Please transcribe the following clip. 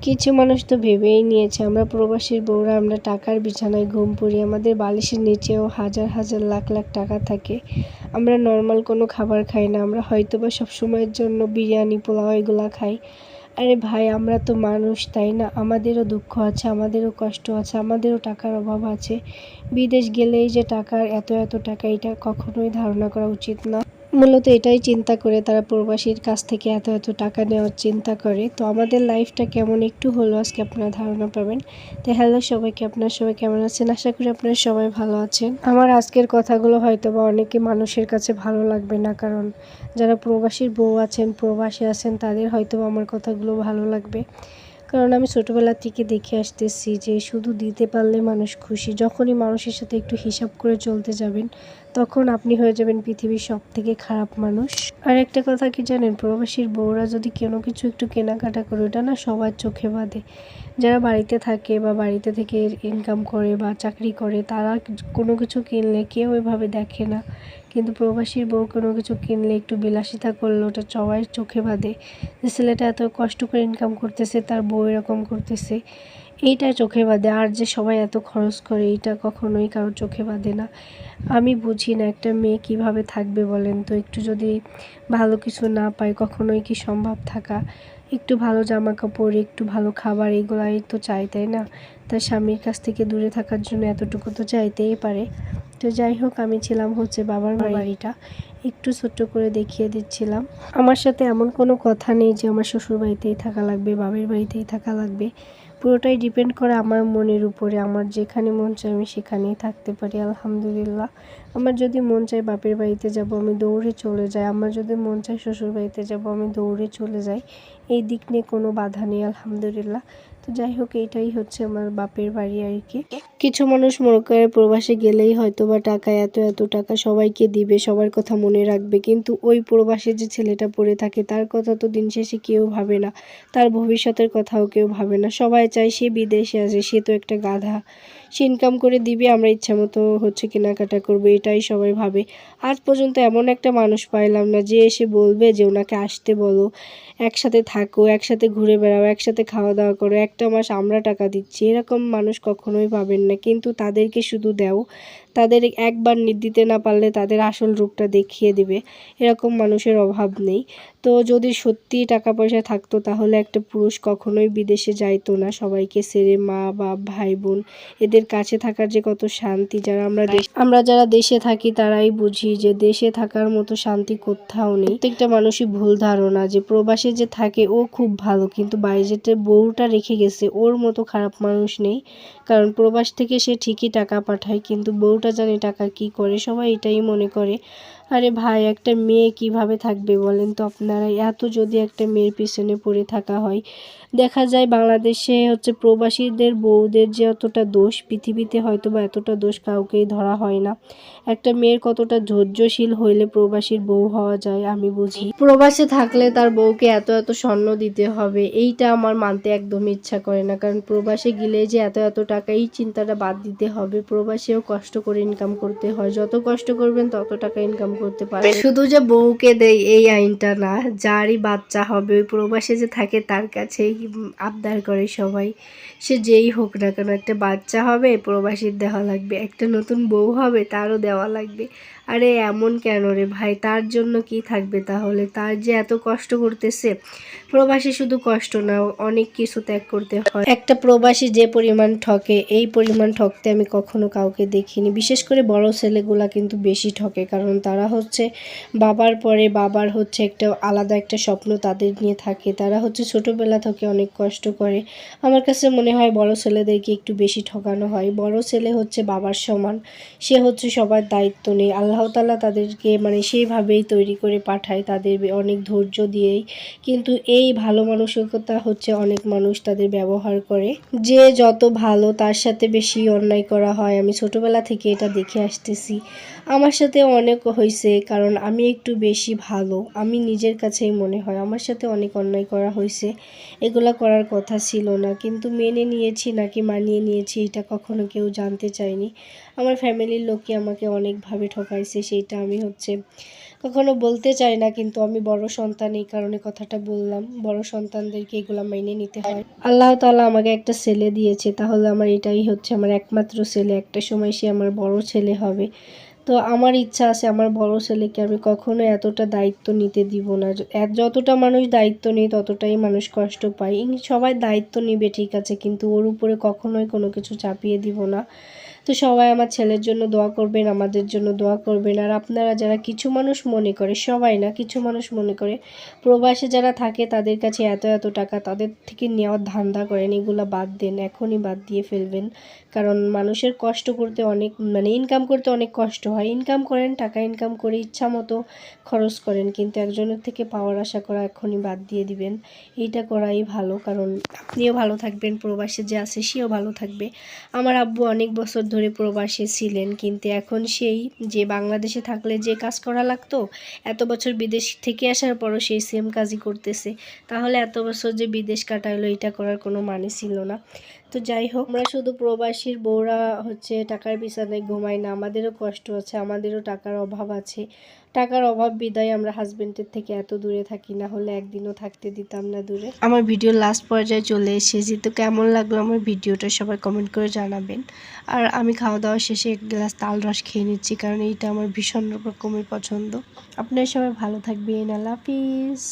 কিছু মানুষ তো ভেবেই নিয়েছে আমরা প্রবাসীর বউরা আমরা টাকার বিছানায় ঘুম পড়ি, আমাদের বালিশের নিচেও হাজার হাজার লাখ লাখ টাকা থাকে। আমরা নর্মাল কোনো খাবার খাই না, আমরা হয়তোবা সবসময়ের জন্য বিরিয়ানি পোলাও এগুলা খাই। আরে ভাই, আমরা তো মানুষ, তাই না? আমাদেরও দুঃখ আছে, আমাদেরও কষ্ট আছে, আমাদেরও টাকার অভাব আছে। বিদেশ গেলেই যে টাকার এত এত টাকা, এটা কখনোই ধারণা করা উচিত না। মূলত এটাই চিন্তা করে তারা প্রবাসীর কাছ থেকে এত এত টাকা নেওয়ার চিন্তা করে। তো আমাদের লাইফটা কেমন একটু হলেও আজকে আপনারা ধারণা পাবেন। তো হ্যালো সবাইকে, আপনারা সবাই কেমন আছেন? আশা করি আপনারা সবাই ভালো আছেন। আমার আজকের কথাগুলো হয়তো বা অনেকে মানুষের কাছে ভালো লাগবে না, কারণ যারা প্রবাসীর বউ আছেন, প্রবাসী আছেন, তাদের হয়তো আমার কথাগুলো ভালো লাগবে। কারণ আমি ছোটোবেলা থেকে দেখে আসতেছি যে শুধু দিতে পারলে মানুষ খুশি। যখনই মানুষের সাথে একটু হিসাব করে চলতে যাবেন, তখন আপনি হয়ে যাবেন পৃথিবীর সবথেকে খারাপ মানুষ। আর একটা কথা কি জানেন, প্রবাসীর বউরা যদি কোনো কিছু একটু কেনাকাটা করে, ওটা না সবার চোখে বাঁধে। যারা বাড়িতে থাকে বা বাড়িতে থেকে ইনকাম করে বা চাকরি করে, তারা কোনো কিছু কিনলে কেউ এভাবে দেখে না। কিন্তু প্রবাসীর বউ কোনো কিছু কিনলে, একটু বিলাসিতা করলে, ওটা সবাই চোখে বাঁধে যে ছেলেটা এত কষ্ট করে ইনকাম করতেছে, তার বউ এরকম করতেছে, এইটা চোখে বাঁধে। আর যে সবাই এত খরচ করে, এইটা কখনোই কারোর চোখে বাঁধে না। আমি বুঝি না একটা মেয়ে কিভাবে থাকবে বলেন তো? একটু যদি ভালো কিছু না পায়, কখনোই কি সম্ভব থাকা? একটু ভালো জামা কাপড়, একটু ভালো খাবার, এগুলাই তো চাই, তাই না? তার স্বামীর কাছ থেকে দূরে থাকার জন্য এতটুকু তো চাইতেই পারে। তো যাই হোক, আমি ছিলাম হচ্ছে বাবার বাড়িটা একটু ছোট্ট করে দেখিয়ে দিচ্ছিলাম। আমার সাথে এমন কোনো কথা নেই যে আমার শ্বশুর বাড়িতেই থাকা লাগবে, বাবার বাড়িতেই থাকা লাগবে। পুরোটাই ডিপেন্ড করে আমার মনের উপরে। আমার যেখানে মন চায় আমি সেখানেই থাকতে পারি, আলহামদুলিল্লাহ। আমার যদি মন চায় বাপের বাড়িতে যাব, আমি দৌড়ে চলে যাই। আমার যদি মন চায় শ্বশুর বাড়িতে যাব, আমি দৌড়ে চলে যাই। এই দিক নিয়ে কোনো বাধা নেই, আলহামদুলিল্লাহ। তো যাই হোক, এইটাই হচ্ছে আমার বাপের বাড়ি আর কি। কিছু মানুষ মনে করে প্রবাসে গেলেই হয়তো বা টাকা, এত এত টাকা সবাইকে দিবে, সবার কথা মনে রাখবে। কিন্তু ওই প্রবাসে যে ছেলেটা পড়ে থাকে, তার কথা তো দিন শেষে কেউ ভাবে না, তার ভবিষ্যতের কথাও কেউ ভাবে না। সবাই চায় সে বিদেশে আছে, সে তো একটা গাধা, সে ইনকাম করে দিবে, আমরা ইচ্ছা মতো হচ্ছে কেনাকাটা করবো, এটাই সবাই ভাবে। আজ পর্যন্ত এমন একটা মানুষ পাইলাম না যে এসে বলবে যে ওনাকে আসতে বলো, একসাথে থাকো, একসাথে ঘুরে বেড়াও, একসাথে খাওয়া দাওয়া করো, একটা মাস আমরা টাকা দিচ্ছি, এরকম মানুষ কখনোই পাবেন না। কিন্তু তাদেরকে শুধু দাও, তাদের একবার দিতে না পারলে তাদের আসল রূপটা দেখিয়ে দিবে, এরকম মানুষের অভাব নেই। তো যদি সত্যি টাকা পয়সা থাকতো, তাহলে একটা পুরুষ কখনোই বিদেশে যাইতো না সবাইকে ছেড়ে। মা বাপ ভাই বোন, এদের কাছে থাকার যে কত শান্তি, আমরা যারা দেশে থাকি তারাই বুঝি যে দেশে থাকার মতো শান্তি কোথাও নেই। প্রত্যেকটা মানুষই ভুল ধারণা যে প্রবাসে যে থাকে ও খুব ভালো, কিন্তু বাইরেতে বউটা রেখে গেছে, ওর মতো খারাপ মানুষ নেই। কারণ প্রবাস থেকে সে ঠিকই টাকা পাঠায়, কিন্তু বউটা জানে টাকা কি করে, সবাই এটাই মনে করে। আরে ভাই, একটা মেয়ে কিভাবে থাকবে বলেন তো আপনারা? এত যদি একটা মেয়ের পিছনে পড়ে থাকা হয়, দেখা যায় বাংলাদেশে হচ্ছে প্রবাসীদের বউদের যে অতটা দোষ, পৃথিবীতে হয়তো বা এতটা দোষ কাউকেই ধরা হয় না। একটা মেয়ের কতটা ধৈর্যশীল হইলে প্রবাসীর বউ হওয়া যায় আমি বুঝি। প্রবাসে থাকলে তার বউকে এত এত স্বর্ণ দিতে হবে, এইটা আমার মানতে একদম ইচ্ছা করে না। কারণ প্রবাসে গেলে যে এত এত টাকা, এই চিন্তাটা বাদ দিতে হবে। প্রবাসেও কষ্ট করে ইনকাম করতে হয়, যত কষ্ট করবেন তত টাকা ইনকাম করতে পারবেন। শুধু যে বউকে দেয় এই আইনটা না, যারই বাচ্চা হবে ওই প্রবাসে যে থাকে তার কাছেই আবদার করে সবাই। সে যেই হোক না কেন, একটা বাচ্চা হবে প্রবাসীর দেওয়া লাগবে, একটা নতুন বউ হবে তারও দেওয়া লাগবে। আরে এমন কেন রে ভাই? তার জন্য কি থাকবে তাহলে? তার যে এত কষ্ট করতেছে, প্রবাসী শুধু কষ্ট না, অনেক কিছু ত্যাগ করতে হয়। একটা প্রবাসী যে পরিমাণ ঠকে, এই পরিমাণ ঠকতে আমি কখনো কাউকে দেখিনি। বিশেষ করে বড় ছেলেগুলা কিন্তু বেশি ঠকে, কারণ তারা হচ্ছে বাবার পরে, বাবার হচ্ছে একটা আলাদা একটা স্বপ্ন তাদের নিয়ে থাকে। তারা হচ্ছে ছোটোবেলা থেকে অনেক কষ্ট করে। আমার কাছে মনে হয় বড় ছেলেদেরকে একটু বেশি ঠকানো হয়। বড় ছেলে হচ্ছে বাবার সমান, সে হচ্ছে সবার দায়িত্ব নেই। আল্লাহ তাআলা তাদেরকে সেইভাবেই তৈরি করে পাঠায়, তাদের অনেক ধৈর্য দিয়েই। কিন্তু এই ভালো মানসিকতা হচ্ছে অনেক মানুষ তাদের ব্যবহার করে। যে যত ভালো তার সাথে বেশি অন্যায় করা হয়। আমি ছোটোবেলা থেকে এটা দেখে আসতেছি, আমার সাথে অনেক হয়েছে। কারণ আমি একটু বেশি ভালো, আমি নিজের কাছেই মনে হয়। আমার সাথে অনেক অন্যায় করা হয়েছে, এগুলা করার কথা ছিল না, কিন্তু মেনে নিয়েছি নাকি মানিয়ে নিয়েছি এটা কখনো কেউ জানতে চায়নি। আমার ফ্যামিলির লোকই আমাকে অনেকভাবে ঠকাইছে, সেইটা আমি হচ্ছে কখনো বলতে চাই না, কিন্তু আমি বড় সন্তান, এই কারণে কথাটা বললাম। বড় সন্তানদেরকে এগুলো মেনে নিতে হয়। আল্লাহ তাআলা আমাকে একটা ছেলে দিয়েছে, তাহলে আমার এটাই হচ্ছে আমার একমাত্র ছেলে। একটা সময় সে আমার বড় ছেলে হবে। তো আমার ইচ্ছা আছে আমার বড় ছেলেকে আমি কখনো এতটা দায়িত্ব নিতে দিব না। যতটা মানুষ দায়িত্ব নেয় ততটাই মানুষ কষ্ট পায়। সবাই দায়িত্ব নিবে ঠিক আছে, কিন্তু ওর উপরে কখনোই কোনো কিছু চাপিয়ে দিব না। তো সবাই আমার ছেলের জন্য দোয়া করবেন, আমাদের জন্য দোয়া করবেন। আর আপনারা যারা কিছু মানুষ মনে করে, সবাই না, কিছু মানুষ মনে করে প্রবাসে যারা থাকে তাদের কাছে এত এত টাকা তাদের থেকে নেওয়ার ধান্দা করেন, এগুলো বাদ দেন, এখনই বাদ দিয়ে ফেলবেন। কারণ মানুষের কষ্ট করতে অনেক ইনকাম করতে অনেক কষ্ট হয়। ইনকাম করেন, টাকা ইনকাম করে ইচ্ছা মতো খরচ করেন, কিন্তু একজনের থেকে পাওয়ার আশা করা এখনই বাদ দিয়ে দিবেন। এইটা করাই ভালো, কারণ আপনিও ভালো থাকবেন, প্রবাসে যে আছে সেও ভালো থাকবে। আমার আব্বু অনেক বছর ধরে প্রবাসে ছিলেন, কিন্তু এখন সেই যে বাংলাদেশে থাকলে যে কাজ করা লাগতো, এত বছর বিদেশ থেকে আসার পরও সেই সেম কাজই করতেছে। তাহলে এত বছর যে বিদেশ কাটাইলো, এটা করার কোনো মানে ছিল না। তো যাই হোক, আমরা শুধু প্রবাসীর বউরা হচ্ছে টাকার বিছানায় ঘুমাই না, আমাদেরও কষ্ট আছে, আমাদেরও টাকার অভাব আছে। টাকার অভাব বিদায় আমরা হাজবেন্ডের থেকে এত দূরে থাকি, না হলে একদিনও থাকতে দিতাম না দূরে। আমার ভিডিও লাস্ট পর্যায়ে চলে এসেছি, তো কেমন লাগলো আমার ভিডিওটা সবাই কমেন্ট করে জানাবেন। আর আমি খাওয়া দাওয়া শেষে এক গ্লাস তাল রস খেয়ে নিচ্ছি, কারণ এইটা আমার ভীষণ রকমের পছন্দ। আপনারা সবাই ভালো থাকবেন। আল্লাহ হাফিজ।